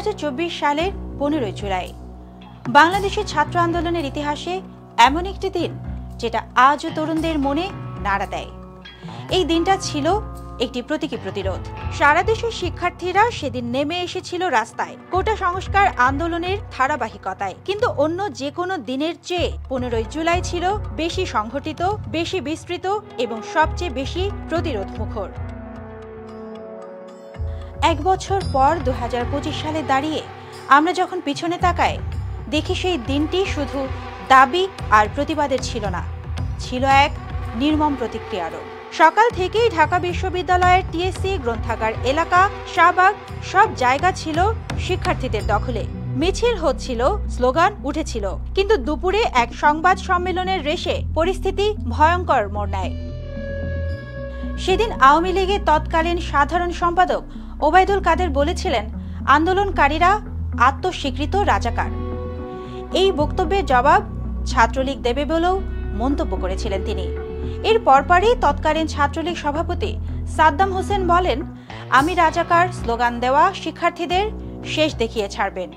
2024 সালের 15 জুলাই বাংলাদেশের ছাত্র আন্দোলনের ইতিহাসে এমন একটি দিন যেটা আজও তরুণদের মনে নাড়া দেয়। এই দিনটা ছিল একটি প্রতীকী প্রতিরোধ। সারা দেশের শিক্ষার্থীরা সেদিন নেমে এসেছিল রাস্তায় কোটা সংস্কার আন্দোলনের ধারাবাহিকতায়। কিন্তু অন্য যে কোনো দিনের চেয়ে 15 জুলাই ছিল বেশি সংগঠিত, বেশি বিস্তৃত এবং সবচেয়ে বেশি প্রতিরোধ মুখর। এক বছর পর 2025 সালে দাঁড়িয়ে আমরা যখন পিছনে তাকাই, দেখি সেই দিনটি শুধু দাবি আর প্রতিবাদের ছিল না, ছিল এক নির্মম প্রতিক্রিয়ারও। সকাল থেকেই ঢাকা বিশ্ববিদ্যালয়ের টিএসসি গ্রন্থাগার এলাকা, শাহবাগ সব জায়গা ছিল শিক্ষার্থীদের দখলে। মিছিল হচ্ছিল, স্লোগান উঠেছিল, কিন্তু দুপুরে এক সংবাদ সম্মেলনের রেশে পরিস্থিতি ভয়ঙ্কর মোড় নেয়। সেদিন আওয়ামী লীগের তৎকালীন সাধারণ সম্পাদক ওবায়দুল কাদের বলেছিলেন, আন্দোলনকারীরা আত্মস্বীকৃত রাজাকার। এই বক্তব্যের জবাব ছাত্রলীগ দেবে বলেও মন্তব্য করেছিলেন তিনি। এর পরপরই তৎকালীন ছাত্রলীগ সভাপতি সাদ্দাম হোসেন বলেন, আমি রাজাকার স্লোগান দেওয়া শিক্ষার্থীদের শেষ দেখিয়ে ছাড়বেন।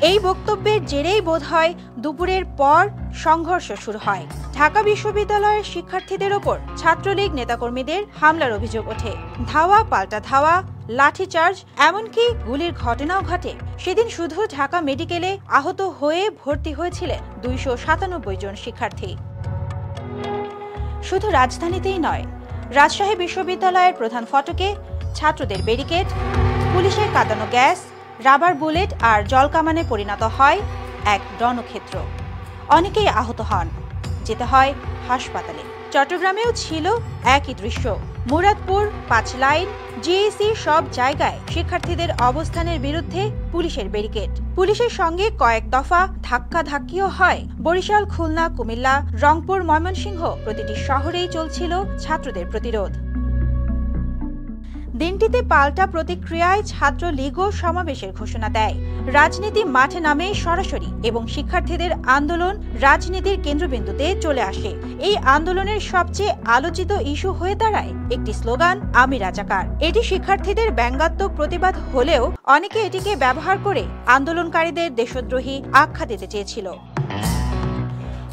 এই বক্তব্যের জেরেই বোধহয় দুপুরের পর সংঘর্ষ শুরু হয়। ঢাকা বিশ্ববিদ্যালয়ের শিক্ষার্থীদের ওপর ছাত্রলীগ নেতাকর্মীদের হামলার অভিযোগ ওঠে। ধাওয়া পাল্টা ধাওয়া, লাঠিচার্জ, এমনকি গুলির ঘটনাও ঘটে। সেদিন শুধু ঢাকা মেডিকেলে আহত হয়ে ভর্তি হয়েছিলেন 297 জন শিক্ষার্থী। শুধু রাজধানীতেই নয়, রাজশাহী বিশ্ববিদ্যালয়ের প্রধান ফটকে ছাত্রদের ব্যারিকেড, পুলিশের কাঁদানো গ্যাস, রাবার বুলেট আর জলকামানে পরিণত হয় এক রণক্ষেত্র। অনেকেই আহত হন, যেতে হয় হাসপাতালে। চট্টগ্রামেও ছিল একই দৃশ্য। মুরাদপুর, 5 লাইন, জিএসি সব জায়গায় শিক্ষার্থীদের অবস্থানের বিরুদ্ধে পুলিশের ব্যারিকেড। পুলিশের সঙ্গে কয়েক দফা ধাক্কাধাক্কিও হয়। বরিশাল, খুলনা, কুমিল্লা, রংপুর, ময়মনসিংহ প্রতিটি শহরেই চলছিল ছাত্রদের প্রতিরোধ। দিনটিতে পাল্টা প্রতিক্রিয়ায় ছাত্রলীগও সমাবেশের ঘোষণা দেয়। রাজনীতি মাঠে নামে সরাসরি এবং শিক্ষার্থীদের আন্দোলন রাজনীতির কেন্দ্রবিন্দুতে চলে আসে। এই আন্দোলনের সবচেয়ে আলোচিত ইস্যু হয়ে দাঁড়ায় একটি স্লোগান, আমি রাজাকার। এটি শিক্ষার্থীদের ব্যঙ্গাত্মক প্রতিবাদ হলেও অনেকে এটিকে ব্যবহার করে আন্দোলনকারীদের দেশদ্রোহী আখ্যা দিতে চেয়েছিল।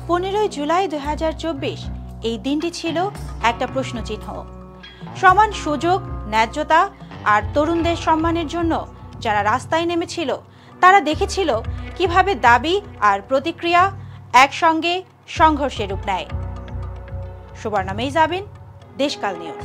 15 জুলাই 2024 এই দিনটি ছিল একটা প্রশ্নচিহ্ন। সমান সুযোগ, ন্যায্যতা আর তরুণদের সম্মানের জন্য যারা রাস্তায় নেমেছিল, তারা দেখেছিল কিভাবে দাবি আর প্রতিক্রিয়া একসঙ্গে সংঘর্ষের রূপ নেয়। সুবর্ণা মেইজাবিন, দেশকাল নিউজ।